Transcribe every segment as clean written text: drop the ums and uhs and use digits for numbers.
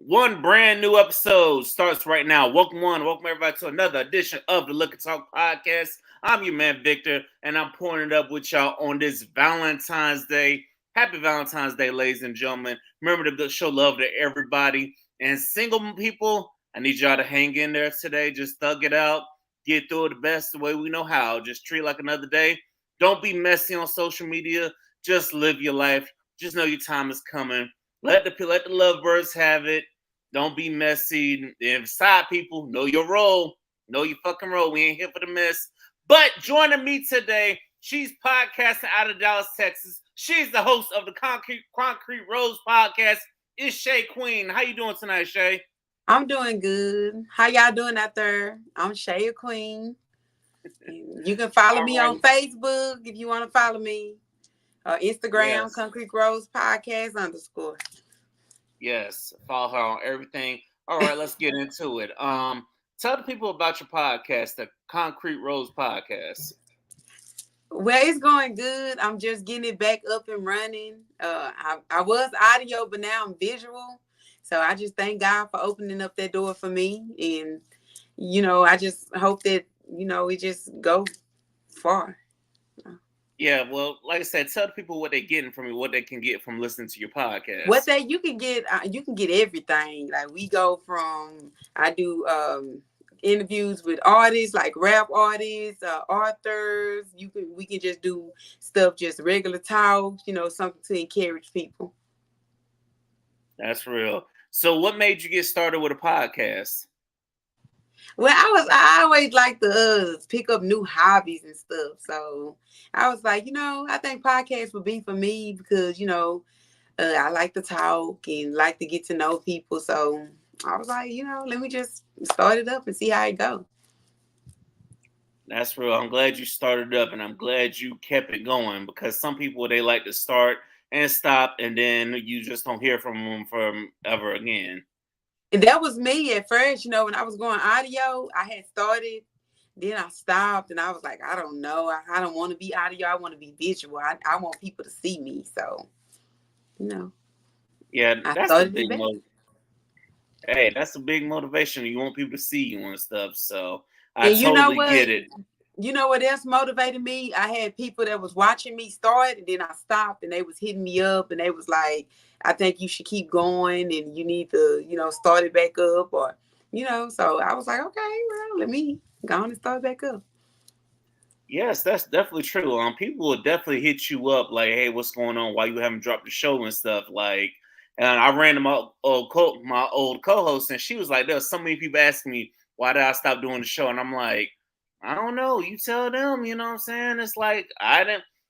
One brand new episode starts right now. Welcome everybody to another edition of the Liquor Talk Podcast. I'm your man Victor, and I'm pouring it up with y'all on this Valentine's Day. Happy Valentine's Day, ladies and gentlemen. Remember to show love to everybody. And single people, I need y'all to hang in there today. Just thug it out. Get through it the best way we know how. Just treat it like another day. Don't be messy on social media. Just live your life. Just know your time is coming. Let the lovebirds have it. Don't be messy. And side people, know your role. Know your fucking role. We ain't here for the mess. But joining me today, she's podcasting out of Dallas, Texas. She's the host of the Concrete Rose podcast. It's Shay Queen. How you doing tonight, Shay? I'm doing good. How y'all doing out there? I'm Shay Queen. You can follow me on Facebook if you want to follow me. Instagram, yes. Concrete Rose Podcast _ Yes, follow her on everything. All right, let's get into it. Tell the people about your podcast, the Concrete Rose Podcast. Well, it's going good. I'm just getting it back up and running. I was audio, but now I'm visual. So I just thank God for opening up that door for me. And, I just hope that, it just go far. Yeah, well, like I said, tell the people what they're getting from you, what they can get from listening to your podcast. You can get everything. Like I do interviews with artists, like rap artists, authors. We can just do stuff, just regular talk, something to encourage people. That's real. So what made you get started with a podcast? Well, I always like to pick up new hobbies and stuff. So I was like, I think podcasts would be for me because, I like to talk and like to get to know people. So I was like, let me just start it up and see how it goes. That's real. I'm glad you started up and I'm glad you kept it going because some people, they like to start and stop and then you just don't hear from them from ever again. And that was me at first, when I was going audio, I had started, then I stopped and I was like, I don't know. I don't want to be audio. I want to be visual. I want people to see me. So, Yeah, that's a big Hey, that's a big motivation. You want people to see you and stuff. So I totally get it. You know what else motivated me? I had people that was watching me start and then I stopped and they was hitting me up and they was like, I think you should keep going and you need to, start it back up or, so I was like, okay, well, let me go on and start back up. Yes, that's definitely true. People will definitely hit you up like, hey, what's going on? Why you haven't dropped the show and stuff like, and I ran to my old co-host and she was like, there's so many people asking me, why did I stop doing the show? And I'm like, I don't know. You tell them, you know what I'm saying? It's like,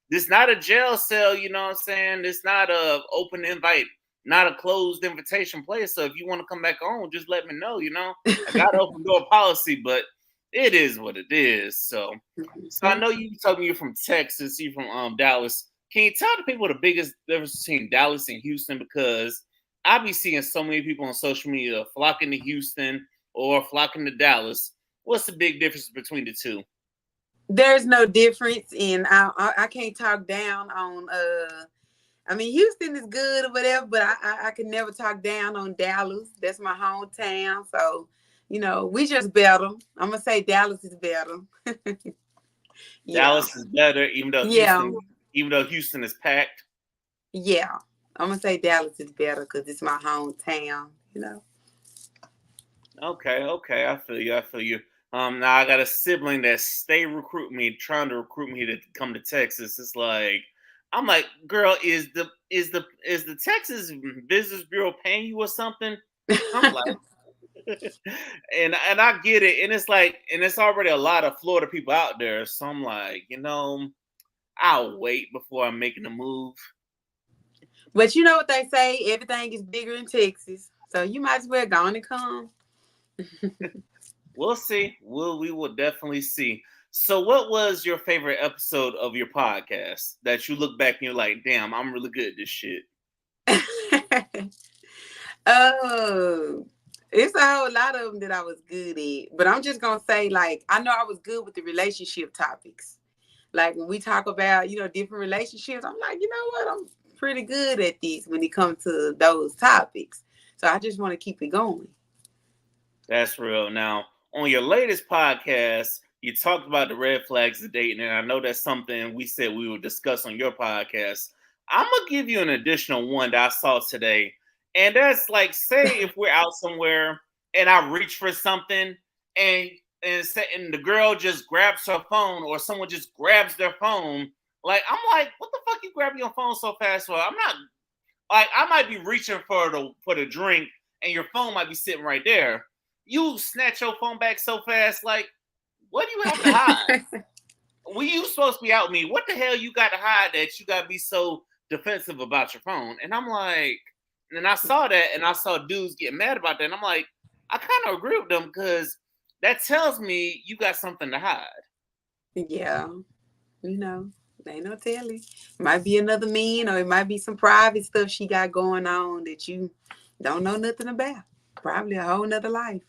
this not a jail cell, you know what I'm saying? It's not a open invite, not a closed invitation place. So if you want to come back on, just let me know, I got an open door policy, but it is what it is. So I know you told me you're from Texas, you're from Dallas. Can you tell the people the biggest difference between Dallas and Houston? Because I be seeing so many people on social media flocking to Houston or flocking to Dallas. What's the big difference between the two? There's no difference, and I can't talk down on. Houston is good or whatever, but I can never talk down on Dallas. That's my hometown, so we just better. I'm gonna say Dallas is better. Yeah. Dallas is better, even though Houston is packed. Yeah, I'm gonna say Dallas is better because it's my hometown. Okay, I feel you. Now I got a sibling that trying to recruit me to come to Texas. It's like, I'm like, girl, is the Texas Business Bureau paying you or something? I'm like, and I get it, and it's like, and it's already a lot of Florida people out there, so I'm like, I'll wait before I'm making a move. But you know what they say, everything is bigger in Texas, so you might as well go on and come. We'll see. We will definitely see. So what was your favorite episode of your podcast that you look back and you're like, damn, I'm really good at this shit? Oh, it's a whole lot of them that I was good at. But I'm just going to say, like, I know I was good with the relationship topics. Like, when we talk about, different relationships, I'm like, you know what? I'm pretty good at this when it comes to those topics. So I just want to keep it going. That's real. Now, on your latest podcast, you talked about the red flags of dating, and I know that's something we said we would discuss on your podcast. I'm gonna give you an additional one that I saw today, and that's like, say if we're out somewhere and I reach for something, and and the girl just grabs her phone, or someone just grabs their phone. Like, I'm like, what the fuck you grabbing your phone so fast for? I'm not like, I might be reaching for the drink, and your phone might be sitting right there. You snatch your phone back so fast, like, what do you have to hide? When you supposed to be out with me, what the hell you got to hide that you got to be so defensive about your phone? And I'm like, and I saw that, and I saw dudes get mad about that, and I'm like, I kind of agree with them, because that tells me you got something to hide. Yeah, ain't no telling. Might be another man, or it might be some private stuff she got going on that you don't know nothing about. Probably a whole nother life.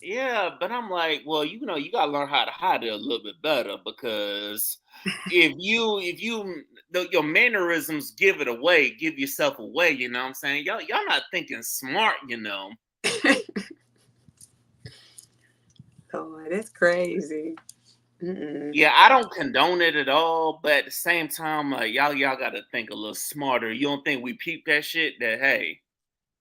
Yeah, but I'm like, well, you gotta learn how to hide it a little bit better, because if your mannerisms give it away, give yourself away. You know what I'm saying? Y'all not thinking smart. Oh, that's crazy. Mm-mm. Yeah, I don't condone it at all, but at the same time, like, y'all got to think a little smarter. You don't think we peep that shit? That, hey,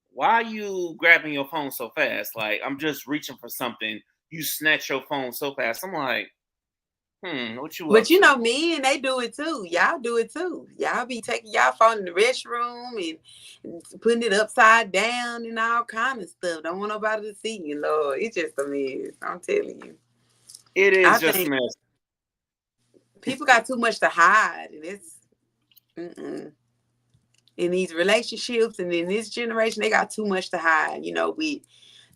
why are you grabbing your phone so fast? Like, I'm just reaching for something. You snatch your phone so fast. I'm like, what you But up to? men, they do it too. Y'all do it too. Y'all be taking y'all phone in the restroom and putting it upside down and all kind of stuff. Don't want nobody to see you, Lord. It's just a mess. I'm telling you. It I is just a think mess. people got too much to hide, and it's in these relationships and in this generation, they got too much to hide. With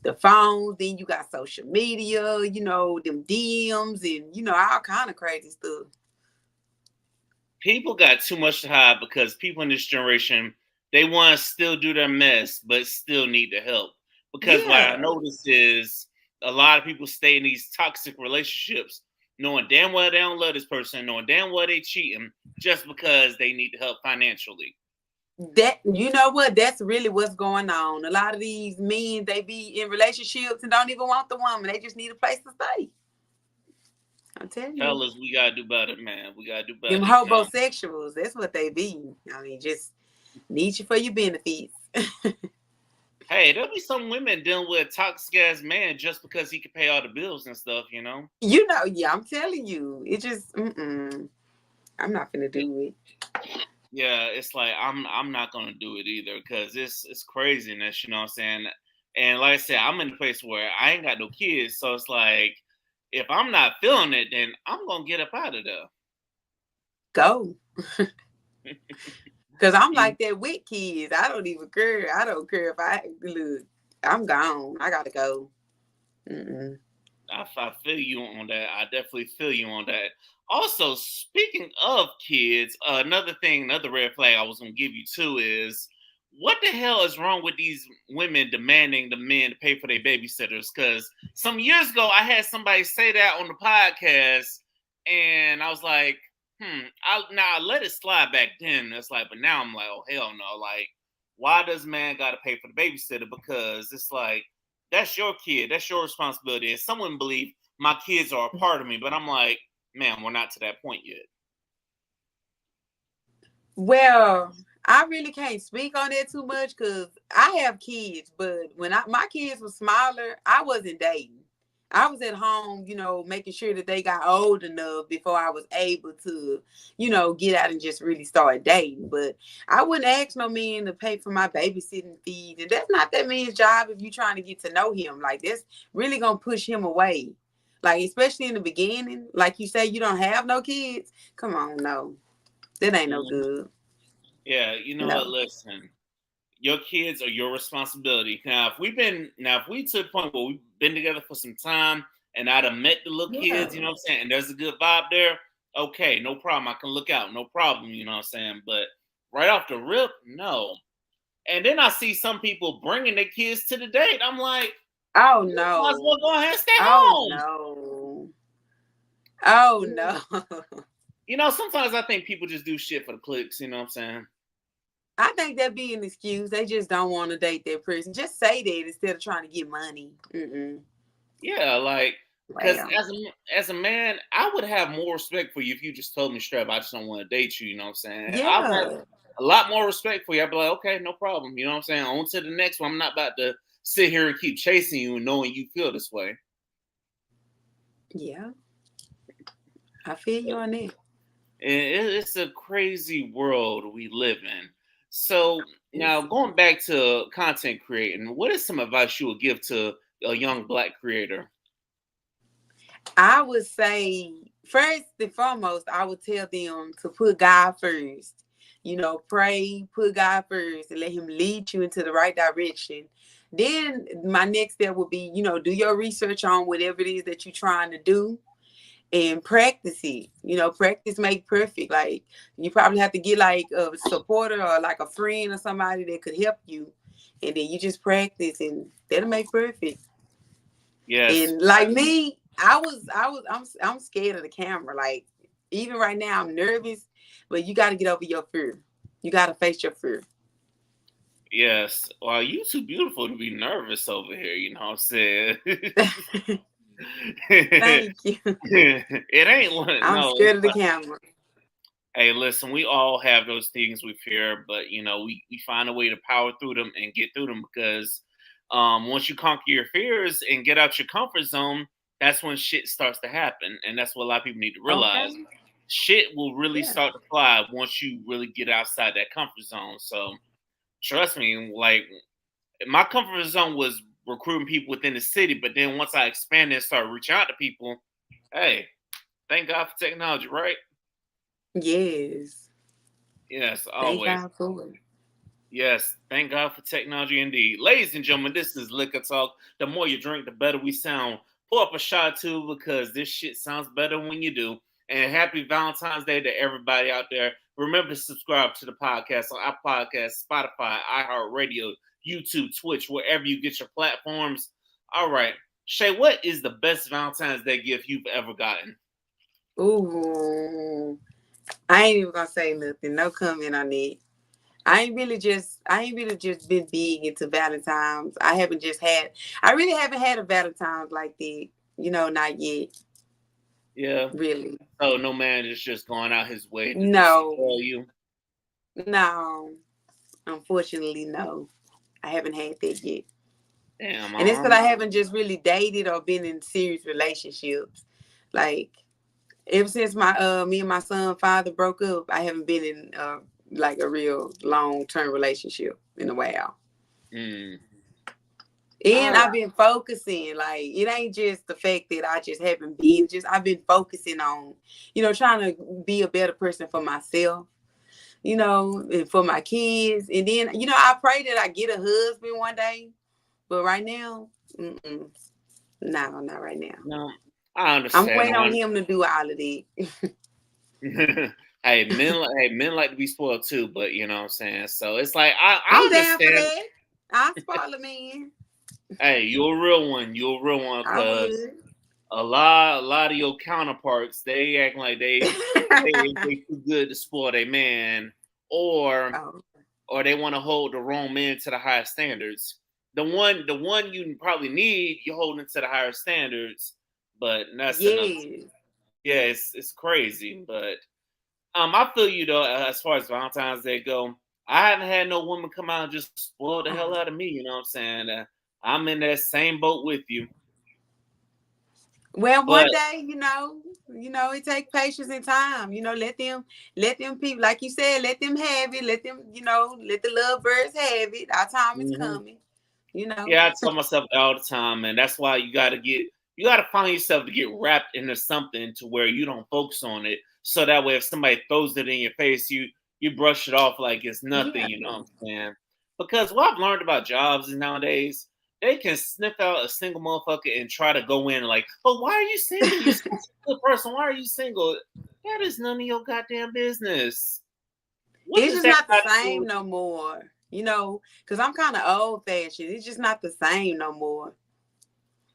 the phones, then you got social media, them DMs and all kind of crazy stuff. People got too much to hide, because people in this generation, they want to still do their mess, but still need the help. Because what I Yeah. noticed is a lot of people stay in these toxic relationships, knowing damn well they don't love this person, knowing damn well they cheating, just because they need the help financially. That, you know what? That's really what's going on. A lot of these men, they be in relationships and don't even want the woman. They just need a place to stay. I'm telling you. Fellas, we gotta do better, man. We gotta do Them better. hobosexuals, that's what they be. I mean, just need you for your benefits. Hey, there'll be some women dealing with a toxic ass man just because he can pay all the bills and stuff. Yeah, I'm telling you. It just, I'm not gonna do it. Yeah, it's like I'm not gonna do it either, because it's craziness. You know what I'm saying? And like I said, I'm in a place where I ain't got no kids, so it's like, if I'm not feeling it, then I'm gonna get up out of there. Go. Because I'm like that with kids. I don't even care. I don't care if look, I'm gone. I gotta go. Mm-mm. I feel you on that. I definitely feel you on that. Also, speaking of kids, another red flag I was gonna give you too is, what the hell is wrong with these women demanding the men to pay for their babysitters? Because some years ago, I had somebody say that on the podcast, and I was like, I let it slide back then. It's like, but now I'm like, oh hell no! Like, why does man got to pay for the babysitter? Because it's like, that's your kid. That's your responsibility. And someone believe my kids are a part of me, but I'm like, man, we're not to that point yet. Well, I really can't speak on that too much because I have kids, but when my kids were smaller, I wasn't dating. I was at home, making sure that they got old enough before I was able to, get out and just really start dating. But I wouldn't ask no man to pay for my babysitting fees. And that's not that man's job if you're trying to get to know him. Like, that's really going to push him away. Like, especially in the beginning, like you say, you don't have no kids. Come on, no. That ain't no good. Yeah, you know what? No. Listen, your kids are your responsibility. Now if we to the point where we've been together for some time, and I'd have met the little Yeah. kids, you know what I'm saying, and there's a good vibe there, okay, no problem. I can look out, no problem, you know what I'm saying. But right off the rip, no. And then I see some people bringing their kids to the date. I'm like, Oh you might as no. well go ahead and stay Oh home. no. Oh no. Sometimes I think people just do shit for the clicks, you know what I'm saying? I think that be an excuse. They just don't want to date that person. Just say that instead of trying to get money. Yeah, like, because Well, as a man, I would have more respect for you if you just told me straight up, I just don't want to date you. You know what I'm saying? I'd have yeah, a lot more respect for you. I'd be like, okay, no problem. You know what I'm saying? On to the next one. I'm not about to sit here and keep chasing you and knowing you feel this way. yeah. I feel you on that. It's a crazy world we live in. So now It's, going back to content creating, what is some advice you would give to a young black creator? I would say first and foremost, I would tell them to put God first. Pray, put God first, and let Him lead you into the right direction. Then my next step would be, do your research on whatever it is that you're trying to do and practice it. Practice make perfect. Like you probably have to get like a supporter or like a friend or somebody that could help you, and then you just practice, and that'll make perfect. Yes, And like me, I'm scared of the camera. Like even right now, I'm nervous, but you got to get over your fear. You got to face your fear. yes. Well, you too beautiful to be nervous over here. You know what I'm saying? Thank you. It ain't one. I'm No, scared of the camera. hey, listen, we all have those things we fear, but we find a way to power through them and get through them because once you conquer your fears and get out your comfort zone, that's when shit starts to happen. And that's what a lot of people need to realize. Okay. Shit will really Yeah. start to fly once you really get outside that comfort zone. So trust me, like my comfort zone was recruiting people within the city, but then once I expanded and started reaching out to people, hey, thank God for technology, right? Yes. Yes, Thank always. God for it. Yes, thank God for technology indeed. Ladies and gentlemen, this is Liquor Talk. The more you drink, the better we sound. Pull up a shot too because this shit sounds better when you do. And happy Valentine's Day to everybody out there. Remember to subscribe to the podcast on our podcast, Spotify, iHeartRadio, YouTube, Twitch, wherever you get your platforms. All right. Shay, what is the best Valentine's Day gift you've ever gotten? Ooh. I ain't even gonna say nothing. No comment on it. I ain't really just been big into Valentine's. I really haven't had a Valentine's like that. Not yet. Yeah. Really. So no man is just going out his way to just No. spoil you. No. Unfortunately, no. I haven't had that yet. Damn, And it's because I haven't just really dated or been in serious relationships. Like ever since my me and my son father broke up, I haven't been in like a real long-term relationship in a while. mm. And All right. I've been focusing, like it ain't just the fact that I just haven't been, just I've been focusing on, trying to be a better person for myself, and for my kids. And then, I pray that I get a husband one day. But right now, no, not right now. No, I I'm understand. waiting on him to do all of that. Men like to be spoiled too, but you know what I'm saying. So it's like I I'm down for understand. that. I'll spoil a man. Hey, you're a real one. You're a real one I because would. a lot of your counterparts they act like they too good to spoil a man, or Oh, or they want to hold the wrong man to the higher standards. The one you probably need, you're holding to the higher standards, but that's another. yes. Yeah, it's crazy, but I feel you though. As far as Valentine's Day go, I haven't had no woman come out and just spoil the hell Oh. out of me. You know what I'm saying? I'm in that same boat with you. Well, But one day, it takes patience and time. Let them people, like you said, let them have it. Let them, let the lovebirds have it. Our time is mhm. coming. You know. Yeah, I tell myself that all the time, and that's why you gotta find yourself to get wrapped into something to where you don't focus on it. So that way, if somebody throws it in your face, you brush it off like it's nothing. Yeah. You know what I'm saying? Because what I've learned about jobs is nowadays they can sniff out a single motherfucker and try to go in like, "Oh, why are you single? You're such a good person. Why are you single?" That is none of your goddamn business. What It's does just that not the got to do same with? no more. Because I'm kind of old fashioned. It's just not the same no more.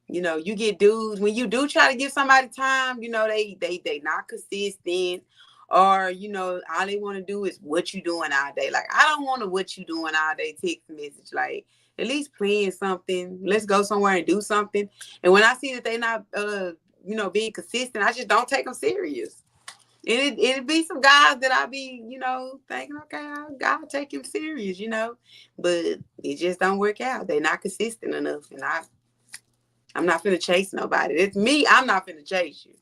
You get dudes when you do try to give somebody time. They not consistent, or all they want to do is what you doing all day. Like, I don't want to what you doing all day text message. Like, at least plan something. Let's go somewhere and do something. And when I see that they not being consistent, I just don't take them serious. And it'd be some guys that I be, thinking, okay, I gotta take him serious, but it just don't work out. They're not consistent enough, and I'm not finna chase nobody. It's me. I'm not finna chase you.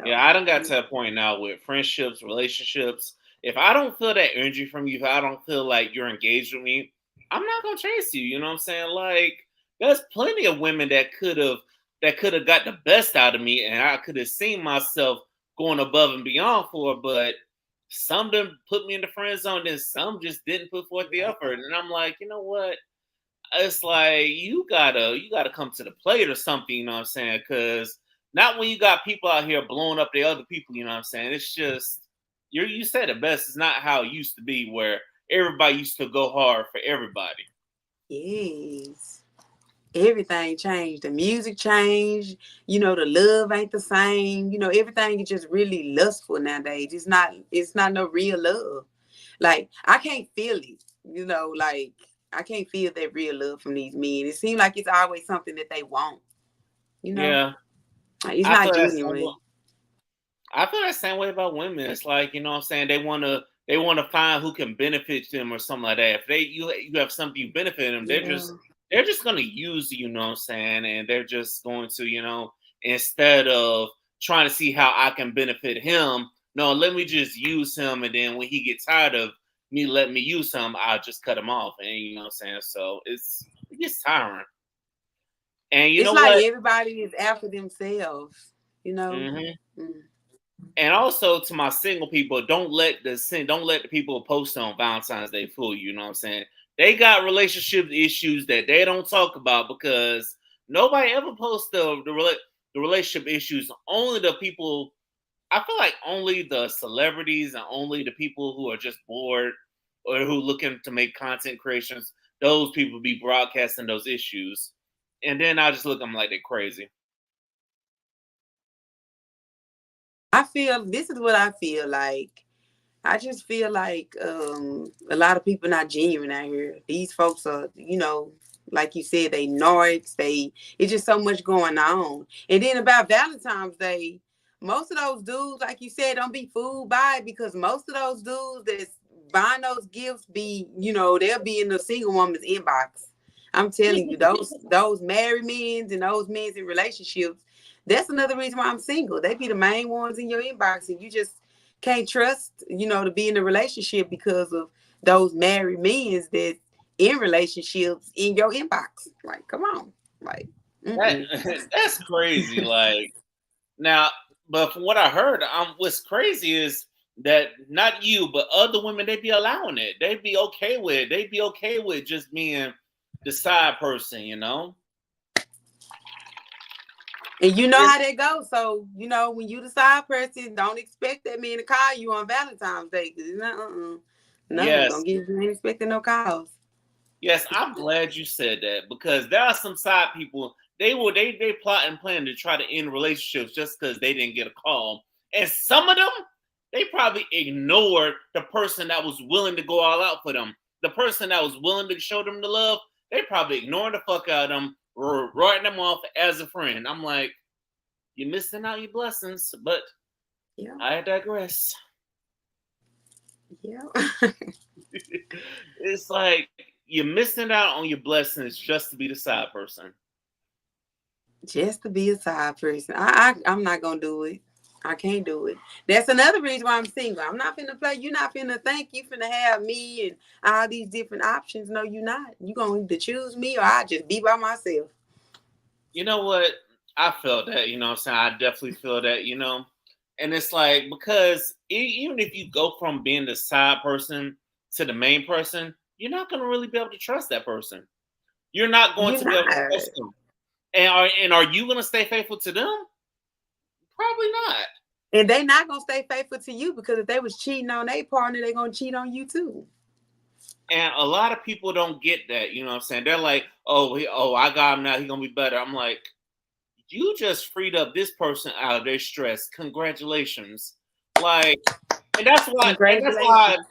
Yeah, I done got to that point now with friendships, relationships. If I don't feel that energy from you, if I don't feel like you're engaged with me, I'm not gonna chase you. You know what I'm saying? Like, there's plenty of women that could have got the best out of me, and I could have seen myself going above and beyond for her, but some of them put me in the friend zone, then some just didn't put forth the effort. And I'm like, you know what? It's like you gotta come to the plate or something, you know what I'm saying? Because not when you got people out here blowing up the other people, you know what I'm saying? It's just you said it best. It's not how it used to be where everybody used to go hard for everybody. Yes. Everything changed. The music changed. The love ain't the same. Everything is just really lustful nowadays. It's not no real love. Like, I can't feel it. Like, I can't feel that real love from these men. It seems like it's always something that they want. Yeah. Like, it's I not feel that same way. genuine. I feel that same way about women. It's like, you know what I'm saying, they wanna find who can benefit them or something like that. If you have something you benefit them, Yeah. they're just gonna use you, you know what I'm saying? And they're just going to, instead of trying to see how I can benefit him, no, let me just use him, and then when he gets tired of me letting me use him, I'll just cut him off. And you know what I'm saying? So it gets tiring. And you It's know like what? everybody is after themselves. You know. Hmm. Mm. And also to my single people, don't let the people posted on Valentine's Day fool you. You know what I'm saying? They got relationship issues that they don't talk about because nobody ever posts the relationship issues. Only the people. I feel like only the celebrities and only the people who are just bored or who looking to make content creations. Those people be broadcasting those issues, and then I just look at them like they're crazy. I feel this is what I feel like. I just feel like a lot of people not genuine out here. These folks are, like you said, they narcs. It's just so much going on. And then about Valentine's Day, most of those dudes, like you said, don't be fooled by it, because most of those dudes that's buying those gifts they'll be in the single woman's inbox. I'm telling you, those married men and those men in relationships, that's another reason why I'm single. They be the main ones in your inbox, and you just can't trust, to be in a relationship because of those married men that in relationships in your inbox. Like, come on. Like, That mm-mm. that's crazy. Like now, but from what I heard, what's crazy is that not you, but other women, they be allowing it. They'd be okay with it. They'd be okay with just being the side person, you know? And you know It's, how that goes. So, when you the side person, don't expect that man to call you on Valentine's Day. Cause no, yes, don't get you ain't expecting no calls. yes. I'm glad you said that because there are some side people. They plot and plan to try to end relationships just because they didn't get a call, and some of them they probably ignored the person that was willing to go all out for them. The person that was willing to show them the love, they probably ignored the fuck out of them, or writing them off as a friend. I'm like, you're missing out your blessings, but Yeah. I digress. Yeah. It's like you're missing out on your blessings just to be the side person. Just to be a side person. I'm not gonna do it. I can't do it. That's another reason why I'm single. I'm not finna play. You're not finna think you finna have me and all these different options. No, you're not. You gonna either choose me or I just be by myself. You know what? I felt that, you know what I'm saying? I definitely feel that, And it's like, because even if you go from being the side person to the main person, you're not going to really be able to trust that person. You're not going You're to be able to not. trust them. And are you going to stay faithful to them? Probably not. And they not gonna stay faithful to you, because if they was cheating on their partner, they gonna cheat on you too. And a lot of people don't get that, you know what I'm saying? They're like, oh, I got him now. He's going to be better. I'm like, you just freed up this person out of their stress. Congratulations. Like, and that's why, Congratulations.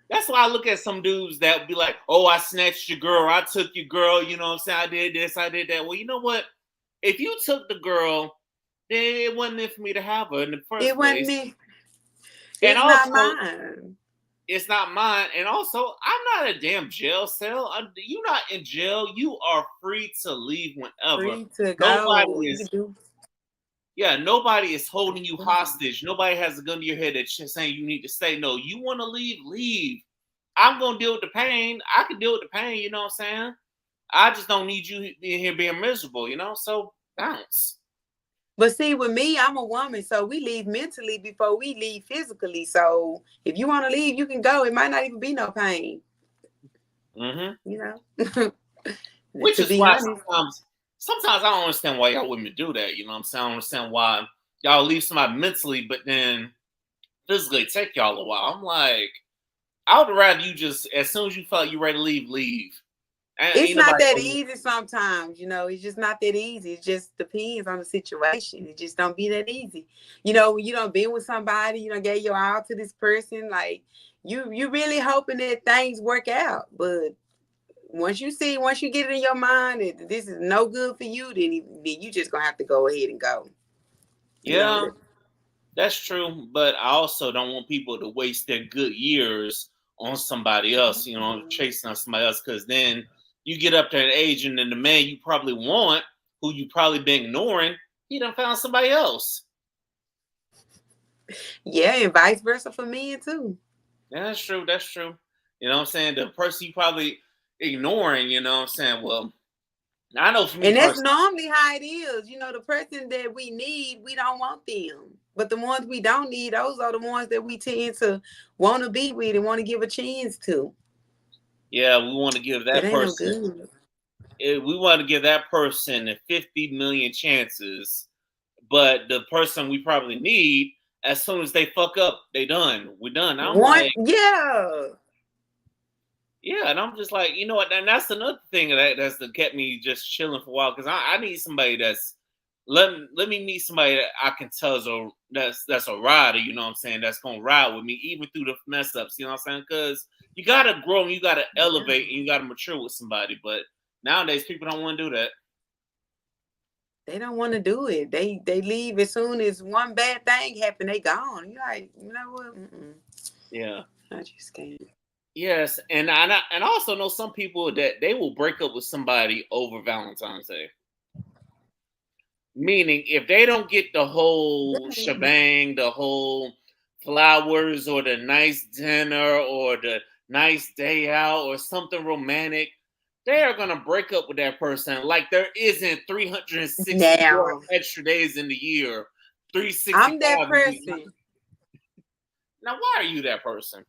that's why I look at some dudes that be like, "Oh, I snatched your girl, I took your girl." You know what I'm saying? I did this, I did that. Well, you know what? If you took the girl, then it wasn't meant for me to have her in the It first wasn't place. me. And It's not also, mine. it's not mine. And also, I'm not a damn jail cell. You're not in jail. You are free to leave whenever. Free to Nobody go. You can is, do. yeah, nobody is holding you hostage. Nobody has a gun to your head that's just saying you need to stay. No, you want to leave, leave. I'm gonna deal with the pain. I can deal with the pain. You know what I'm saying? I just don't need you in here being miserable. You know, so bounce. But see, with me, I'm a woman, so we leave mentally before we leave physically. So if you want to leave, you can go. It might not even be no pain. Mm-hmm. You know. Which To is be why honest. sometimes I don't understand why y'all women do that. You know what I'm saying? I don't understand why y'all leave somebody mentally, but then physically take y'all a while. I'm like, I would rather you just, as soon as you felt you ready to leave, leave. It's Ain't not nobody. that easy sometimes, it's just not that easy. It just depends on the situation. It just don't be that easy. When you don't been with somebody, you don't gave your all to this person, like you really hoping that things work out. But once you get it in your mind that this is no good for you, then you just gonna have to go ahead and go. Yeah, that's true. But I also don't want people to waste their good years on somebody else, chasing on somebody else, because then you get up to an age and then the man you probably want, who you probably been ignoring, he done found somebody else. Yeah, and vice versa for men too. Yeah, that's true. That's true. You know what I'm saying? The person you probably ignoring, you know what I'm saying? Well, I know for me And that's personally. normally how it is. The person that we need, we don't want them. But the ones we don't need, those are the ones that we tend to want to be with and want to give a chance to. Yeah, we want to give It that ain't no person. good. We want to give that person 50 million chances, but the person we probably need, as soon as they fuck up, they done. We're done. I'm like, Yeah. yeah, and I'm just like, you know what? And that's another thing that's kept me just chilling for a while, because I need somebody that's let me meet somebody that I can tell that's a rider. You know what I'm saying? That's gonna ride with me even through the mess ups. You know what I'm saying? Because you gotta grow and you gotta elevate and you gotta mature with somebody. But nowadays, people don't want to do that. They don't want to do it. They leave as soon as one bad thing happen. They gone. You like, you know what? Yeah. I just can't. Yes, and I also know some people that they will break up with somebody over Valentine's Day. Meaning, if they don't get the whole shebang, the whole flowers or the nice dinner or the nice day out or something romantic, they are gonna break up with that person. Like there isn't 364 Now, extra days in the year, I'm that 365. person. Now, why are you that person?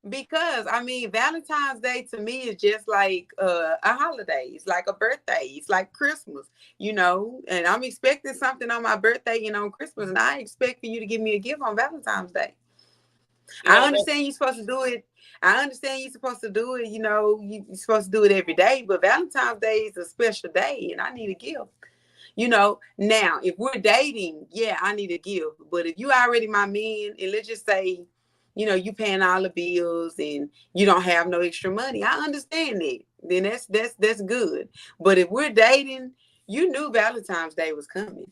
Because Valentine's Day to me is just like a holiday. It's like a birthday. It's like Christmas, And I'm expecting something on my birthday and on Christmas, and I expect for you to give me a gift on Valentine's Day. I understand you're supposed to do it. I understand you're supposed to do it. You're supposed to do it every day, but Valentine's Day is a special day, and I need a gift. Now if we're dating, yeah, I need a gift. But if you already my man, and let's just say, you paying all the bills and you don't have no extra money, I understand that. Then that's good. But if we're dating, you knew Valentine's Day was coming.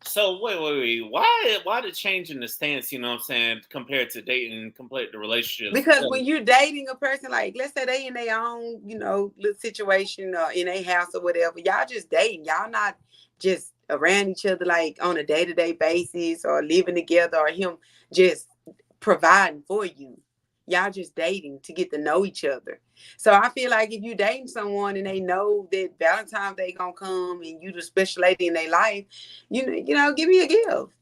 So wait. Why the change in the stance, you know what I'm saying, compared to dating, compared to relationships? Because when you're dating a person, like let's say they in their own, little situation or in a house or whatever, y'all just dating. Y'all not just around each other like on a day-to-day basis or living together or him just providing for you. Y'all just dating to get to know each other. So I feel like if you dating someone and they know that Valentine's Day gonna come and you the special lady in their life, give me a gift.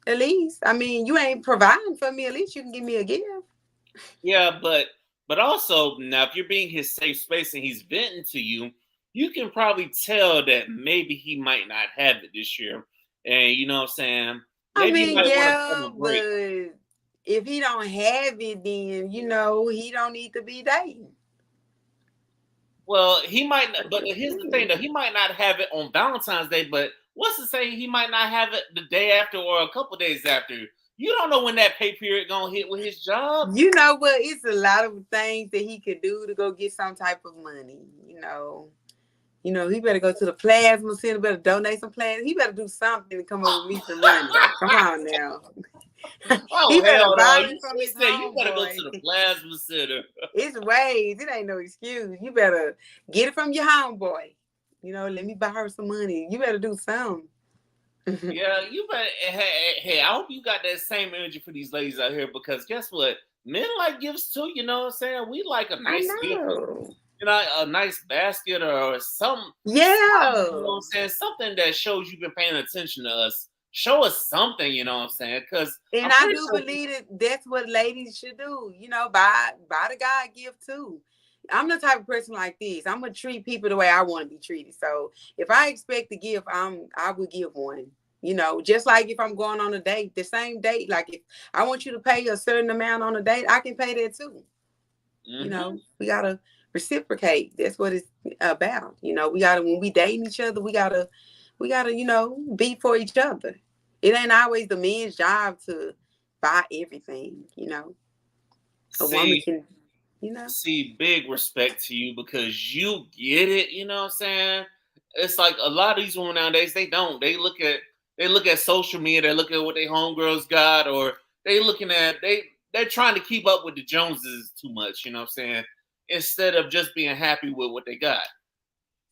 At least. You ain't providing for me. At least you can give me a gift. Yeah, but also now if you're being his safe space and he's venting to you, you can probably tell that maybe he might not have it this year. And you know what I'm saying? Maybe he might want to Yeah, take a break. but if he don't have it, then he don't need to be dating. Well, he might not, but here's the thing though, he might not have it on Valentine's Day, but what's to say he might not have it the day after or a couple days after? You don't know when that pay period gonna hit with his job. You know what? It's a lot of things that he could do to go get some type of money. He better go to the plasma center, better donate some plasma. He better do something to come up with me some money. Come on now. Oh He better hell no! buy it from his Said you better go to the homeboy. plasma center. It's ways. It ain't no excuse. You better get it from your homeboy. Let me buy her some money. You better do something. Yeah, you better. Hey, I hope you got that same energy for these ladies out here because guess what? Men like gifts too. You know what I'm saying? We like a nice gift. A nice basket or something. Yeah. You know what I'm saying? Something that shows you've been paying attention to us. Show us something, you know what I'm saying? And I do believe that's what ladies should do. Buy the guy a gift too. I'm the type of person like this. I'm gonna treat people the way I want to be treated. So if I expect a gift, I would give one. Just like if I'm going on a date, the same date. Like if I want you to pay a certain amount on a date, I can pay that too. Mm-hmm. We gotta reciprocate. That's what it's about. We gotta, when we dating each other, we gotta, be for each other. It ain't always the man's job to buy everything. A woman can, See, big respect to you because you get it. You know what I'm saying? It's like a lot of these women nowadays, they don't. They look at social media. They look at what their homegirls got, or they're trying to keep up with the Joneses too much. You know what I'm saying? Instead of just being happy with what they got.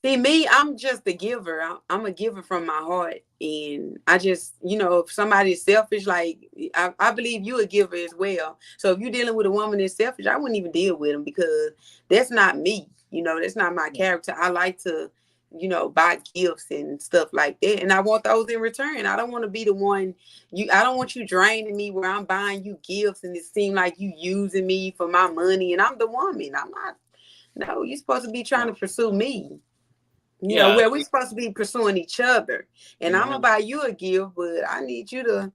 See, me, I'm just a giver. I'm a giver from my heart. And I just, if somebody is selfish, like, I believe you a giver as well. So if you're dealing with a woman that's selfish, I wouldn't even deal with them because that's not me. That's not my character. I like to, buy gifts and stuff like that. And I want those in return. I don't want to be the one, I don't want you draining me where I'm buying you gifts and it seems like you using me for my money. And I'm the woman. I'm not, no, you're supposed to be trying to pursue me. Where we're supposed to be pursuing each other. And I'm gonna buy you a gift, but I need you to,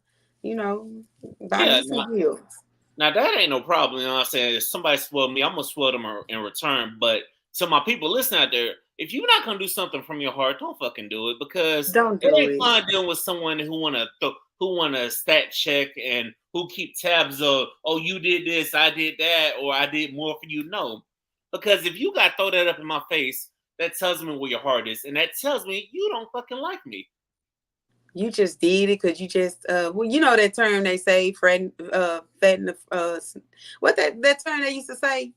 buy me some gifts. Now that ain't no problem. You know what I'm saying? If somebody spoil me, I'm gonna spoil them in return. But to my people listening out there, if you're not gonna do something from your heart, don't fucking do it because don't do it ain't it. fun dealing with someone who wanna stat check and who keep tabs of, oh, you did this, I did that, or I did more for you. No, because if you got throw that up in my face, that tells me where your heart is, and that tells me you don't fucking like me. You just did it because you just that term they say, what that term they used to say.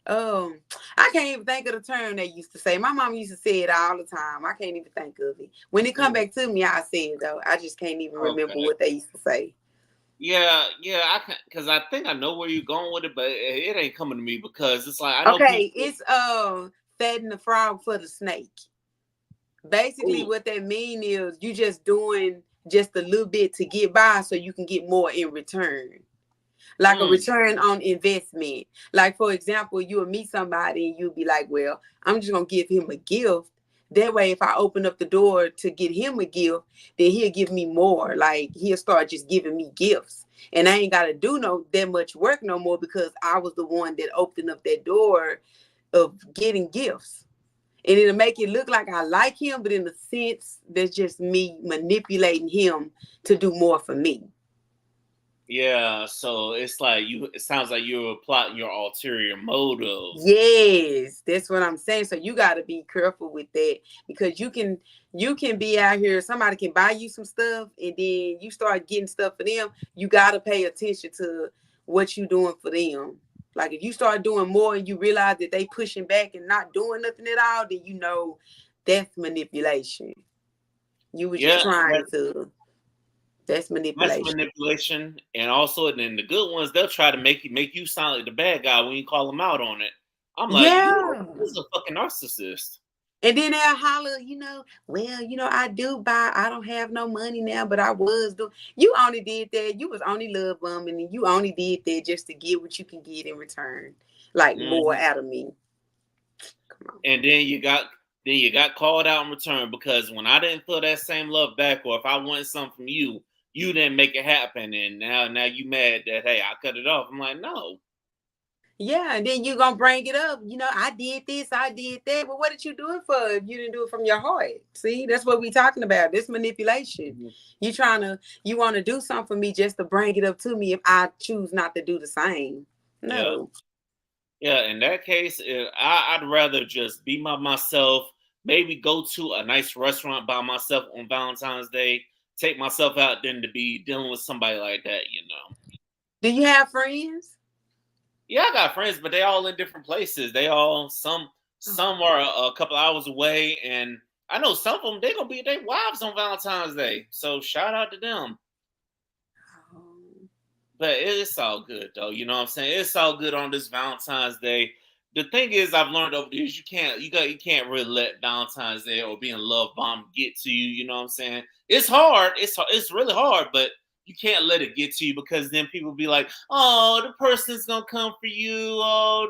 I can't even think of the term they used to say. My mom used to say it all the time. I can't even think of it. When it come back to me, I say it though. I just can't even remember what they used to say. Yeah, I can, because I think I know where you're going with it, but it ain't coming to me because it's like I know. Okay, it's fattening the frog for the snake. Basically, what that mean is you just doing just a little bit to get by so you can get more in return. Like a return on investment. Like, for example, you will meet somebody and you'll be like, well, I'm just going to give him a gift. That way, if I open up the door to get him a gift, then he'll give me more. Like, he'll start just giving me gifts. And I ain't got to do that much work no more because I was the one that opened up that door of getting gifts. And it'll make it look like I like him, but in a sense, that's just me manipulating him to do more for me. Yeah, so it's like it sounds like you're plotting your ulterior motives. Yes, that's what I'm saying. So you got to be careful with that because you can be out here. Somebody can buy you some stuff and then you start getting stuff for them. You got to pay attention to what you're doing for them. Like if you start doing more and you realize that they pushing back and not doing nothing at all, then that's manipulation. You were just trying to. That's manipulation. That's manipulation, and also then the good ones they'll try to make you sound like the bad guy when you call them out on it. I'm like, this is a fucking narcissist. And then they'll holler, I do buy. I don't have no money now, but I was doing. You only did that. You was only love bombing, and you only did that just to get what you can get in return, like more out of me. Come on. And then you got called out in return because when I didn't feel that same love back, or if I wanted something from you, you didn't make it happen, and now you mad that hey I cut it off. I'm like, no. Yeah, and then you gonna bring it up. I did this, I did that. But what did you do it for if you didn't do it from your heart? See, that's what we talking about. This manipulation. Mm-hmm. You want to do something for me just to bring it up to me if I choose not to do the same. Yeah. No. Yeah, in that case, I'd rather just be by myself, maybe go to a nice restaurant by myself on Valentine's Day, take myself out than to be dealing with somebody like that. Do you have friends? Yeah, I got friends, but they all in different places. They all some are a couple hours away, and I know some of them they gonna be their wives on Valentine's Day. So shout out to them. Oh. But it's all good though. You know what I'm saying? It's all good on this Valentine's Day. The thing is, I've learned over the years, you can't really let Valentine's Day or being love bomb get to you. You know what I'm saying? It's hard. It's really hard, but you can't let it get to you because then people be like, "Oh, the person's gonna come for you. Oh,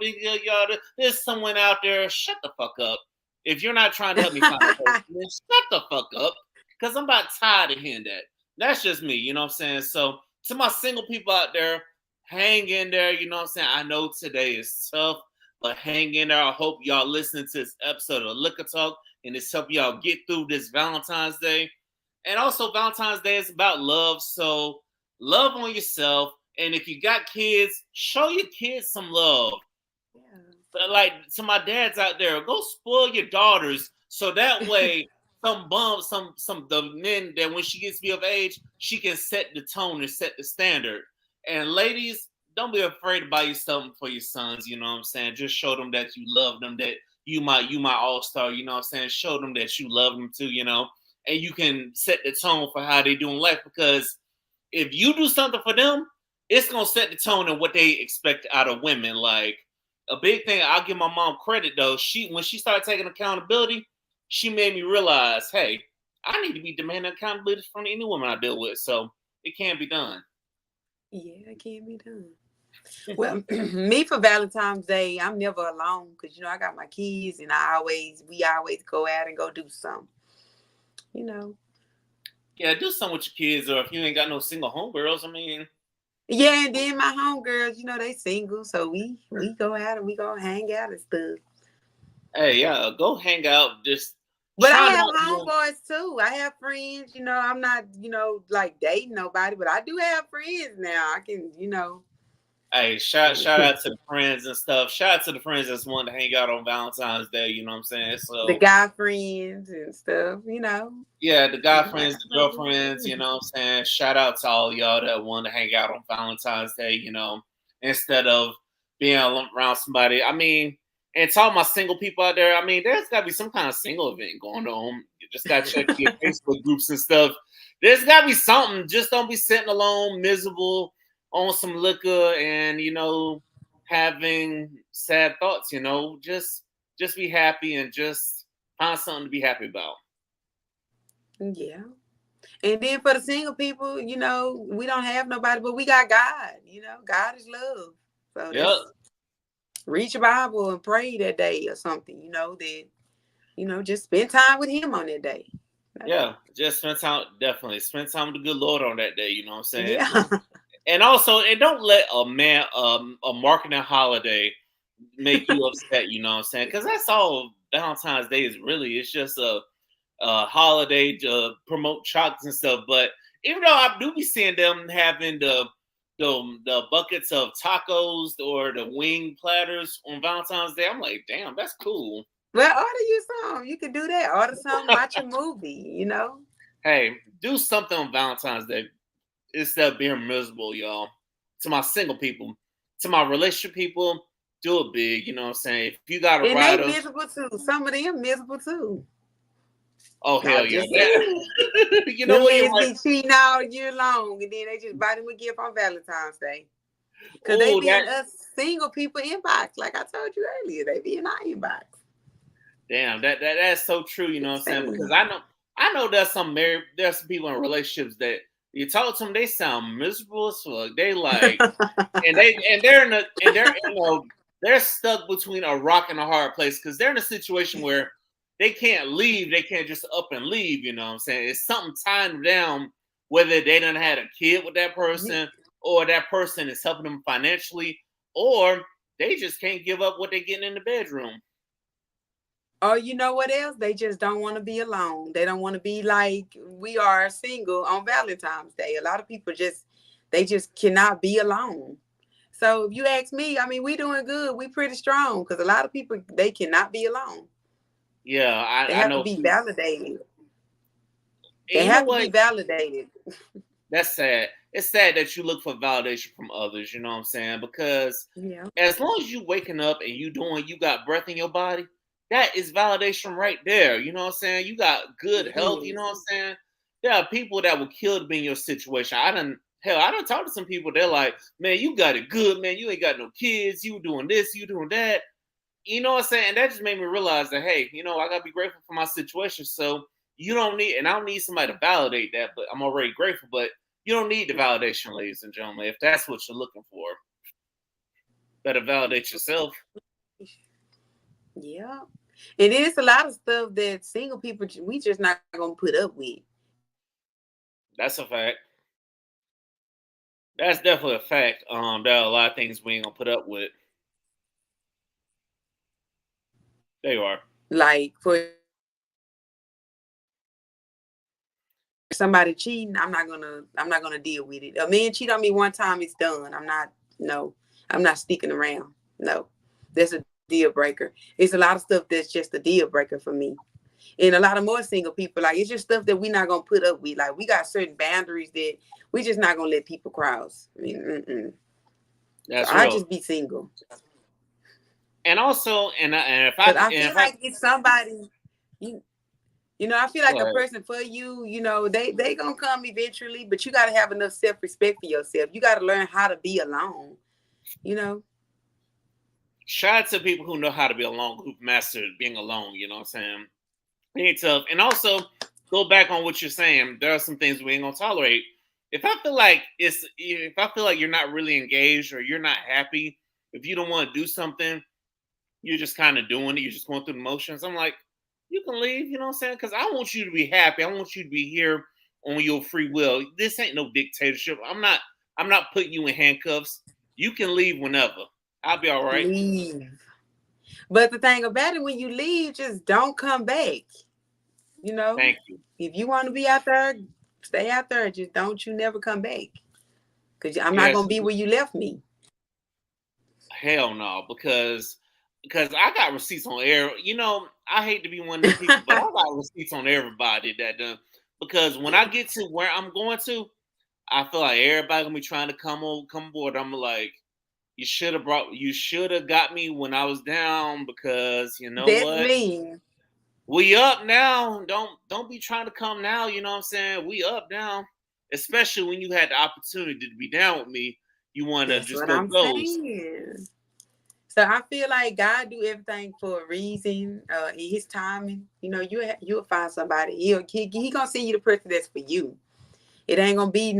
there's someone out there." Shut the fuck up. If you're not trying to help me find a person, then shut the fuck up. Because I'm about tired of hearing that. That's just me. You know what I'm saying? So to my single people out there, hang in there. You know what I'm saying? I know today is tough, but hang in there. I hope y'all listening to this episode of Liquor Talk and it's help y'all get through this Valentine's Day. And also, Valentine's Day is about love. So love on yourself. And if you got kids, show your kids some love. Yeah. Like to my dads out there, go spoil your daughters so that way some the men that when she gets to be of age, she can set the tone and set the standard. And ladies, don't be afraid to buy you something for your sons. You know what I'm saying? Just show them that you love them, that you my all-star. You know what I'm saying? Show them that you love them too. And you can set the tone for how they do in life. Because if you do something for them, it's gonna set the tone of what they expect out of women. Like a big thing, I'll give my mom credit though. When she started taking accountability, she made me realize, hey, I need to be demanding accountability from any woman I deal with. So it can be done. Yeah, it can be done. Well, me for Valentine's Day, I'm never alone because I got my kids and we always go out and go do something. Yeah, do something with your kids, or if you ain't got no single homegirls, I mean. Yeah, and then my homegirls, they single, so we go out and we go hang out and stuff. Hey, yeah, go hang out. Just but I have homeboys too. I have friends. I'm not, like dating nobody, but I do have friends now. I can, Hey, shout out to the friends and stuff. Shout out to the friends that's wanting to hang out on Valentine's Day. You know what I'm saying? So the guy friends and stuff. Yeah, the guy friends, the girlfriends. You know what I'm saying? Shout out to all y'all that want to hang out on Valentine's Day. Instead of being around somebody. I mean, and to all my single people out there, I mean, there's got to be some kind of single event going on. You just got to check your Facebook groups and stuff. There's got to be something. Just don't be sitting alone, miserable, on some liquor, and having sad thoughts. Just be happy and just find something to be happy about. Yeah. And then for the single people, we don't have nobody, but we got God. God is love. So read your Bible and pray that day or something, that, just spend time with him on that day. Yeah, just spend time, definitely. Spend time with the good Lord on that day, you know what I'm saying? Yeah. And also, don't let a marketing holiday make you upset, you know what I'm saying? Because that's all Valentine's Day is really. It's just a holiday to promote chocolates and stuff. But even though I do be seeing them having the buckets of tacos or the wing platters on Valentine's Day, I'm like, damn, that's cool. Well, order you some. You can do that. Order some, watch a movie, Hey, do something on Valentine's Day instead of being miserable, y'all. To my single people, to my relationship people, do it big, you know what I'm saying? If you got a rider. And they miserable too. Some of them miserable too. Oh, hell yeah. You know what? They be cheating all year long, and then they just buy them a gift on Valentine's Day. Because they be in us single people inbox. Like I told you earlier, they be in our inbox. Damn, that's so true, you know what I'm saying? Because I know there's some people in relationships that you talk to them, they sound miserable as fuck. They like, they're stuck between a rock and a hard place because they're in a situation where they can't leave. They can't just up and leave. You know what I'm saying? It's something tying them down, whether they done had a kid with that person or that person is helping them financially, or they just can't give up what they're getting in the bedroom. Or you know what else? They just don't want to be alone. They don't want to be like we are single on Valentine's Day. A lot of people they just cannot be alone. So if you ask me, I mean, we doing good. We pretty strong because a lot of people they cannot be alone. Yeah, They I have to know. be validated. And They you know have to what? be validated. That's sad. It's sad that you look for validation from others, you know what I'm saying? Because Yeah, as long as you waking up and you got breath in your body, that is validation right there. You know what I'm saying? You got good it health, you know what is. I'm saying? There are people that will kill to be in your situation. I done talk to some people, they're like, man, you got it good, man. You ain't got no kids, you doing this, you doing that. You know what I'm saying? And that just made me realize that, hey, I gotta be grateful for my situation. So you don't need, and I don't need somebody to validate that, but I'm already grateful. But you don't need the validation, ladies and gentlemen. If that's what you're looking for, better validate yourself. Yeah. It is a lot of stuff that single people we just not gonna put up with. That's a fact. That's definitely a fact. There are a lot of things we ain't gonna put up with. There you are. Like for somebody cheating, I'm not gonna deal with it. A man cheat on me one time, it's done. I'm not sticking around. No. That's a deal breaker. It's a lot of stuff that's just a deal breaker for me. And a lot of more single people, like it's just stuff that we're not gonna put up with. Like we got certain boundaries that we just not gonna let people cross. I mean, so That's I real. just be single. And also, and if I Cause I and feel if I like it's somebody you I feel like go a ahead. person for you, they gonna come eventually, but you gotta have enough self-respect for yourself. You gotta learn how to be alone, you know? Shout out to people who know how to be alone, who've mastered being alone. You know what I'm saying? It ain't tough. And also, go back on what you're saying. There are some things we ain't gonna tolerate. If I feel like you're not really engaged or you're not happy, if you don't want to do something, you're just kind of doing it. You're just going through the motions. I'm like, you can leave. You know what I'm saying? Because I want you to be happy. I want you to be here on your free will. This ain't no dictatorship. I'm not. I'm not putting you in handcuffs. You can leave whenever. I'll be all right. Leave. But the thing about it, when you leave, just don't come back. You know? Thank you. If you want to be out there, stay out there. Just don't you never come back. Cause I'm not Yes. gonna be where you left me. Hell no, because I got receipts on air. I hate to be one of them people, but I got receipts on everybody that done. Because when I get to where I'm going to, I feel like everybody gonna be trying to come aboard. I'm like, you should have got me when I was down because you know That's what? me. We up now. Don't be trying to come now. You know what I'm saying? We up now. Especially when you had the opportunity to be down with me, you want to That's just what go I'm ghost. saying. So I feel like God do everything for a reason, in His timing. You'll find somebody. He gonna send you the person that's for you. It ain't gonna be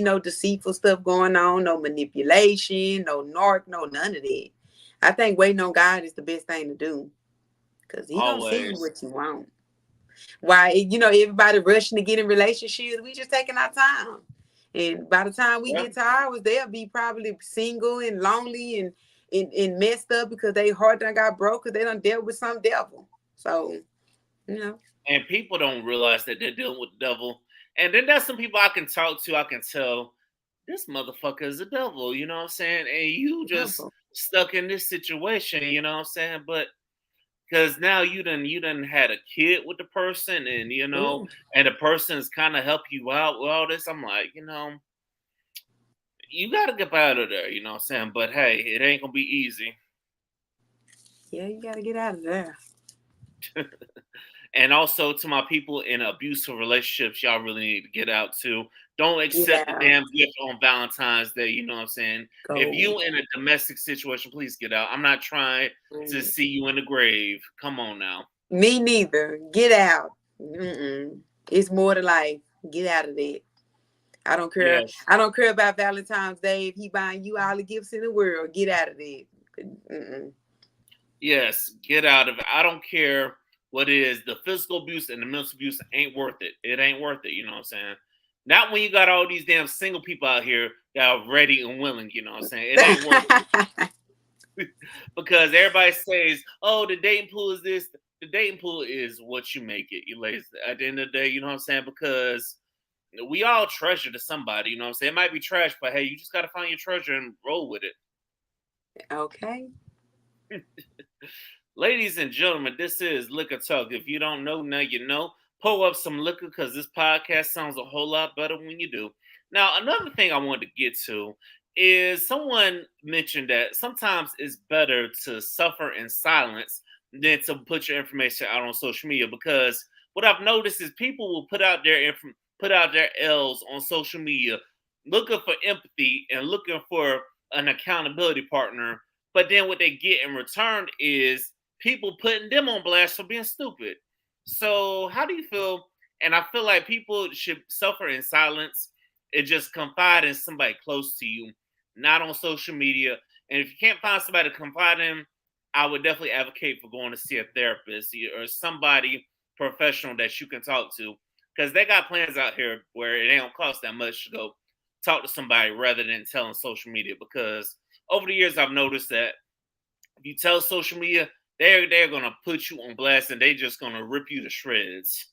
no deceitful stuff going on, no manipulation, no narc, no none of that. I think waiting on God is the best thing to do because He gonna send you Always. what you want. Why everybody rushing to get in relationships? We just taking our time, and by the time we Yeah. get to ours, they'll be probably single and lonely and messed up because they heart done got broke because they done dealt with some devil. So you know, And people don't realize that they're dealing with the devil. And then there's some people I can talk to, I can tell this motherfucker is a devil, you know what I'm saying? And you just devil. stuck in this situation, you know what I'm saying? But because now you done had a kid with the person and Ooh, and the person's kind of help you out with all this. I'm like, you gotta get out of there, you know what I'm saying? But hey, it ain't gonna be easy. yeah, you got to get out of there. And also to my people in abusive relationships, y'all really need to get out too. Don't accept the Yeah, damn gift on Valentine's Day. You know what I'm saying? If go. you in a domestic situation, please get out. I'm not trying to see you in the grave. Come on now. Me neither. Get out. Mm-mm. It's more to life. Get out of there. I don't care. Yes. I don't care about Valentine's Day. If he buying you all the gifts in the world, get out of there. Mm-mm. Yes. Get out of it. I don't care what it is. The physical abuse and the mental abuse ain't worth it. It ain't worth it. You know what I'm saying? Not when you got all these damn single people out here that are ready and willing. You know what I'm saying? It ain't worth it. Because everybody says, "Oh, the dating pool is this." The dating pool is what you make it. You ladies, at the end of the day, you know what I'm saying? Because we all treasure to somebody. You know what I'm saying? It might be trash, but hey, you just got to find your treasure and roll with it. Okay. Ladies and gentlemen, this is Liquor Talk. If you don't know, now you know. Pull up some liquor because this podcast sounds a whole lot better when you do. Now, another thing I wanted to get to is someone mentioned that sometimes it's better to suffer in silence than to put your information out on social media because what I've noticed is people will put out their L's on social media looking for empathy and looking for an accountability partner, but then what they get in return is people putting them on blast for being stupid. So, how do you feel? And I feel like people should suffer in silence and just confide in somebody close to you, not on social media. And if you can't find somebody to confide in, I would definitely advocate for going to see a therapist or somebody professional that you can talk to because they got plans out here where it don't cost that much to go talk to somebody rather than telling social media. Because over the years, I've noticed that if you tell social media, they're gonna put you on blast and they just gonna rip you to shreds.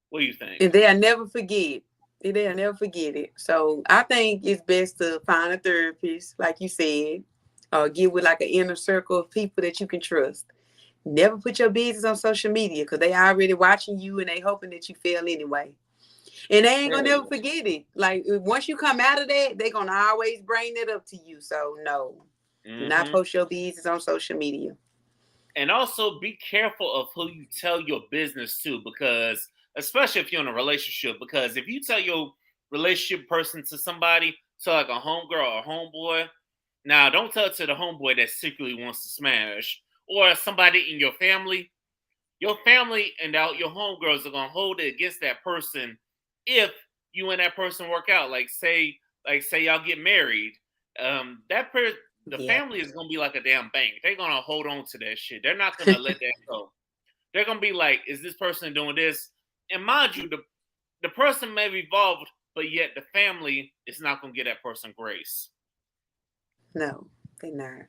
What do you think? And they'll never forget. They'll never forget it. So I think it's best to find a therapist, like you said, or get with like an inner circle of people that you can trust. Never put your business on social media because they already watching you and they hoping that you fail anyway. And they ain't gonna never forget it. Like once you come out of that, they gonna always bring that up to you. So no, do not post your business on social media. And also be careful of who you tell your business to, because especially if you're in a relationship, because if you tell your relationship person to somebody, to like a homegirl or homeboy, now don't tell it to the homeboy that secretly wants to smash, or somebody in your family. Your family and your homegirls are gonna hold it against that person if you and that person work out. Like say y'all get married. That person, the Yeah. family is gonna be like a damn bank. They're gonna hold on to that shit. They're not gonna let that go. They're gonna be like, is this person doing this? And mind you, the person may be involved, but yet the family is not gonna give that person grace. No, they not.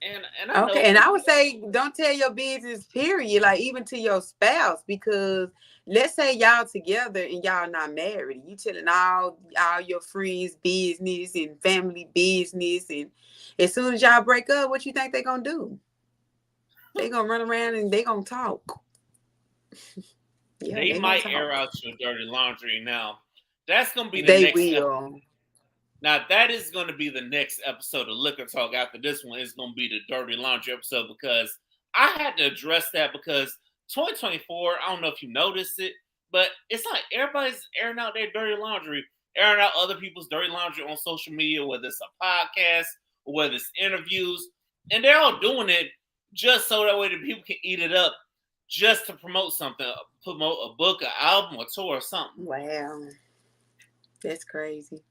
And I Okay, know and for I would say don't tell your business, period, like even to your spouse, because let's say y'all together and y'all not married. You telling all your friends' business and family business, and as soon as y'all break up, what you think they gonna do? They gonna run around and they gonna talk. Yeah, they they gonna might air talk. out your dirty laundry now. That's gonna be the They next will. Now that is going to be the next episode of Liquor Talk. After this one is going to be the Dirty Laundry episode because I had to address that because 2024. I don't know if you noticed it, but it's like everybody's airing out their dirty laundry, airing out other people's dirty laundry on social media, whether it's a podcast or whether it's interviews, and they're all doing it just so that way the people can eat it up, just to promote something, promote a book, an album, a tour, or something. Wow, that's crazy.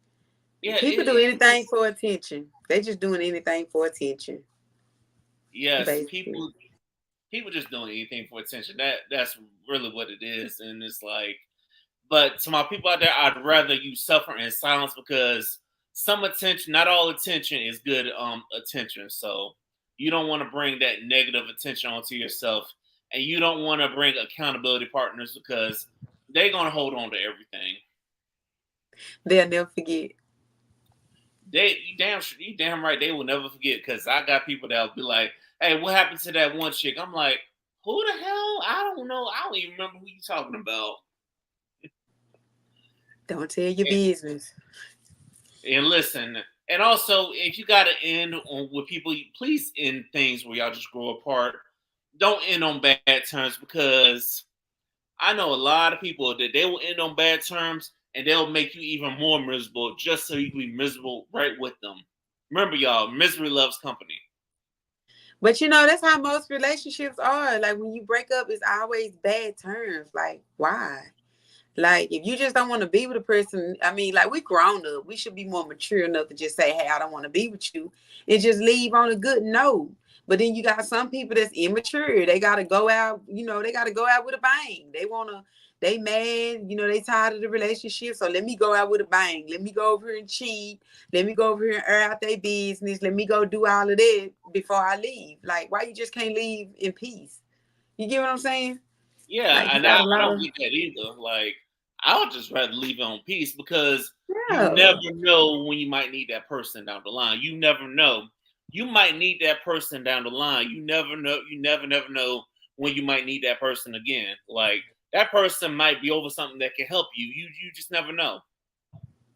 Yeah, People do anything for attention. They just doing anything for attention, yes, basically. people just doing anything for attention. That's really what it is. And it's like, but to my people out there, I'd rather you suffer in silence because some attention, not all attention is good attention. So you don't want to bring that negative attention onto yourself. And you don't want to bring accountability partners because they're gonna hold on to everything. They'll never forget. You damn right they will never forget because I got people that'll be like, "Hey, what happened to that one chick?" I'm like, "Who the hell? I don't know. I don't even remember who you talking about." Don't tell your And, business. and listen, and also if you got to end on with people, please end things where y'all just grow apart. Don't end on bad terms because I know a lot of people that they will end on bad terms and they'll make you even more miserable just so you can be miserable right with them. Remember, y'all, misery loves company. But you know, that's how most relationships are. Like when you break up, it's always bad terms. Like, why? Like, if you just don't want to be with a person, I mean, like we grown up, we should be more mature enough to just say, "Hey, I don't want to be with you," and just leave on a good note. But then you got some people that's immature. They gotta go out, they gotta go out with a bang. They mad, they tired of the relationship. So let me go out with a bang. Let me go over here and cheat. Let me go over here and air out their business. Let me go do all of that before I leave. Like, why you just can't leave in peace? You get what I'm saying? Yeah, Like, you and got a I lot don't of get that either. Like, I would just rather leave it on peace because you never yeah. know when you might need that person down the line. You never know. You might need that person down the line. You never know. You never know when you might need that person again. Like that person might be over something that can help you. You just never know.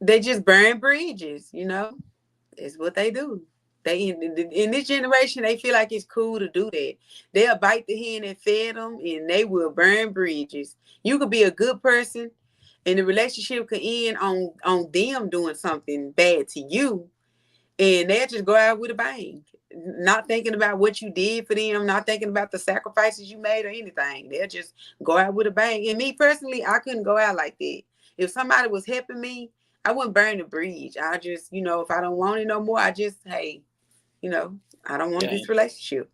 They just burn bridges. It's what they do. They in this generation, they feel like it's cool to do that. They'll bite the hand that fed them, and they will burn bridges. You could be a good person, and the relationship could end on them doing something bad to you, and they'll just go out with a bang, not thinking about what you did for them, not thinking about the sacrifices you made or anything. They'll just go out with a bang. And me personally, I couldn't go out like that. If somebody was helping me, I wouldn't burn the bridge. I just, if I don't want it no more, I just, hey, I don't want Yeah, this relationship.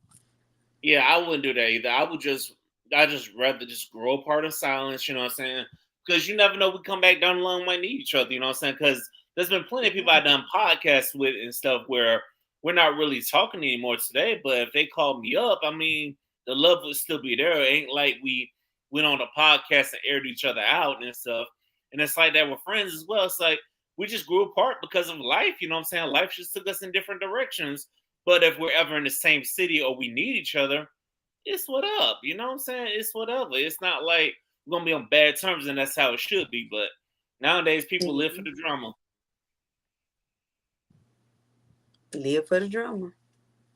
yeah. I wouldn't do that either. I just rather just grow apart in silence. You know what I'm saying? Because you never know. We come back down the line, we might need each other. You know what I'm saying? Because there's been plenty of people I've done podcasts with and stuff where we're not really talking anymore today. But if they called me up, I mean, the love would still be there. It ain't like we went on a podcast and aired each other out and stuff. And it's like that with friends as well. It's like we just grew apart because of life. You know what I'm saying? Life just took us in different directions. But if we're ever in the same city or we need each other, it's what up. You know what I'm saying? It's whatever. It's not like we're gonna be on bad terms and that's how it should be. But nowadays people live for the drama. Live for the drama.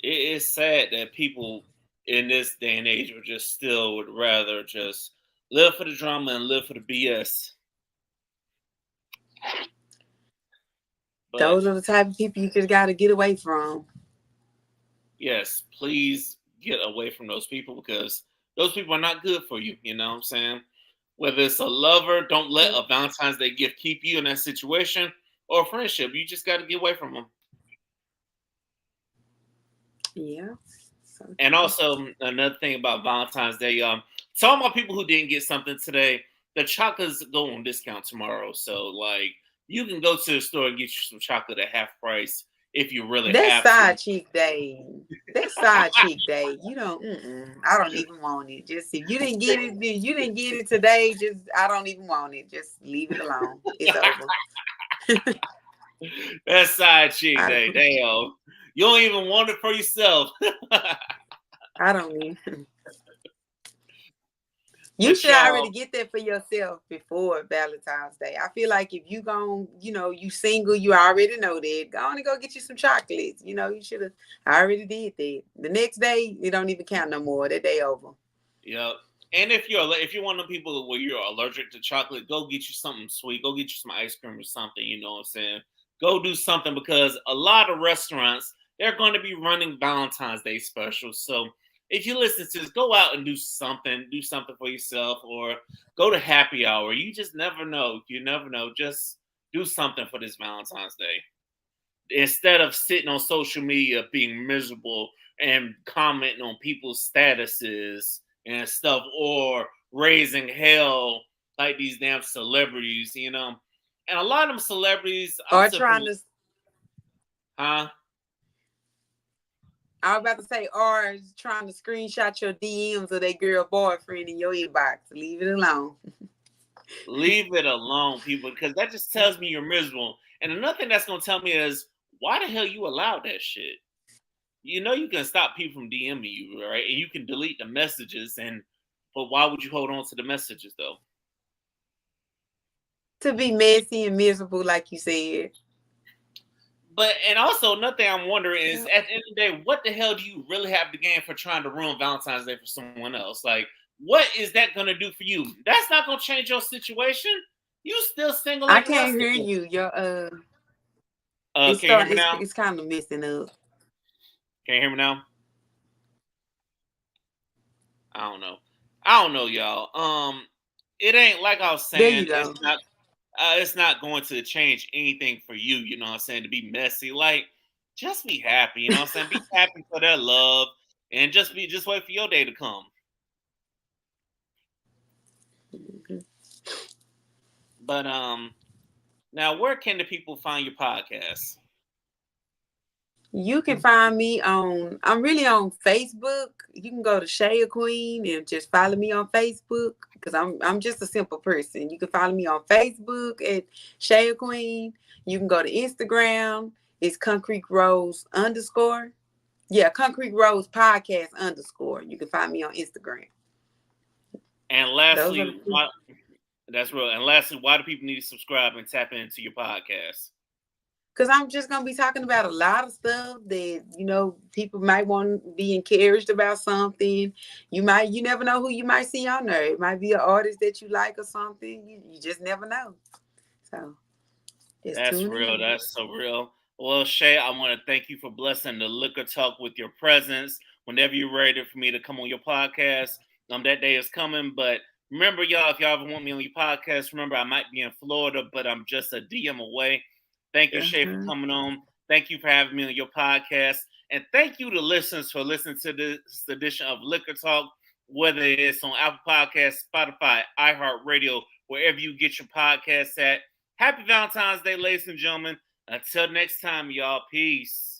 It is sad that people in this day and age would just still would rather just live for the drama and live for the BS. But Those are the type of people you just got to get away from. yes, please get away from those people because those people are not good for you. You know what I'm saying? Whether it's a lover, don't let a Valentine's Day gift keep you in that situation, or a friendship. You just got to get away from them. Yeah. And also another thing about Valentine's Day, to all my people who didn't get something today, the chocolates go on discount tomorrow. So like you can go to the store and get you some chocolate at half price if you really That's have to. side cheek day. That's side cheek day. You don't. I don't even want it. Just if you didn't get it, you didn't get it today. Just I don't even want it. Just leave it alone. It's over. That's side cheek day. Damn. You don't even want it for yourself. I don't even. You But should already y'all, get that for yourself before Valentine's Day. I feel like if you gon', you single, you already know that. Go on and go get you some chocolates. You should have. I already did that. The next day, it don't even count no more. That day over. yep. And if you're one of the people where you're allergic to chocolate, go get you something sweet. Go get you some ice cream or something. You know what I'm saying? Go do something because a lot of restaurants they're going to be running Valentine's Day specials. So if you listen to this, go out and do something. Do something for yourself, or go to happy hour. You just never know. You never know. Just do something for this Valentine's Day instead of sitting on social media being miserable and commenting on people's statuses and stuff or raising hell like these damn celebrities. And a lot of them celebrities, I'm Or simply, trying to. huh? I was about to say, or trying to screenshot your DMs of that girl boyfriend in your inbox. Leave it alone. Leave it alone, people, because that just tells me you're miserable. And another thing that's gonna tell me is why the hell you allowed that shit? You know you can stop people from DMing you, right? And you can delete the messages, but why would you hold on to the messages though? To be messy and miserable, like you said. But and also another thing I'm wondering is Yep. at the end of the day, what the hell do you really have to gain for trying to ruin Valentine's Day for someone else? Like, what is that gonna do for you? That's not gonna change your situation. You still single I like the can't rest of hear them. you. Your it's Can you hear start. me now? It's kind of messing up. Can you hear me now? I don't know. I don't know, y'all. It ain't like I was There you saying. It's go. not. It's not going to change anything for you. You know what I'm saying? To be messy, like just be happy. You know what I'm saying? Be happy for their love. And just wait for your day to come. Mhm. But now where can the people find your podcast? You can find me on, I'm really on Facebook. You can go to Shay Queen and just follow me on Facebook because I'm just a simple person. You can follow me on Facebook at Shay Queen. You can go to Instagram. It's Concrete Rose underscore. Yeah, Concrete Rose podcast underscore. You can find me on Instagram. And Those are lastly, the two. why, that's real. And lastly, why do people need to subscribe and tap into your podcast? Because I'm just gonna be talking about a lot of stuff that people might want to be encouraged about something. You never know who you might see on there. It might be an artist that you like or something. You just never know. So just That's tune real. in. That's so real. Well, Shay, I want to thank you for blessing the Liquor Talk with your presence. Whenever you're ready for me to come on your podcast, that day is coming. But remember, y'all, if y'all ever want me on your podcast, remember I might be in Florida, but I'm just a DM away. Thank you, Shay, for Uh-huh. coming on. Thank you for having me on your podcast. And thank you to listeners for listening to this edition of Liquor Talk, whether it's on Apple Podcasts, Spotify, iHeartRadio, wherever you get your podcasts at. Happy Valentine's Day, ladies and gentlemen. Until next time, y'all. Peace.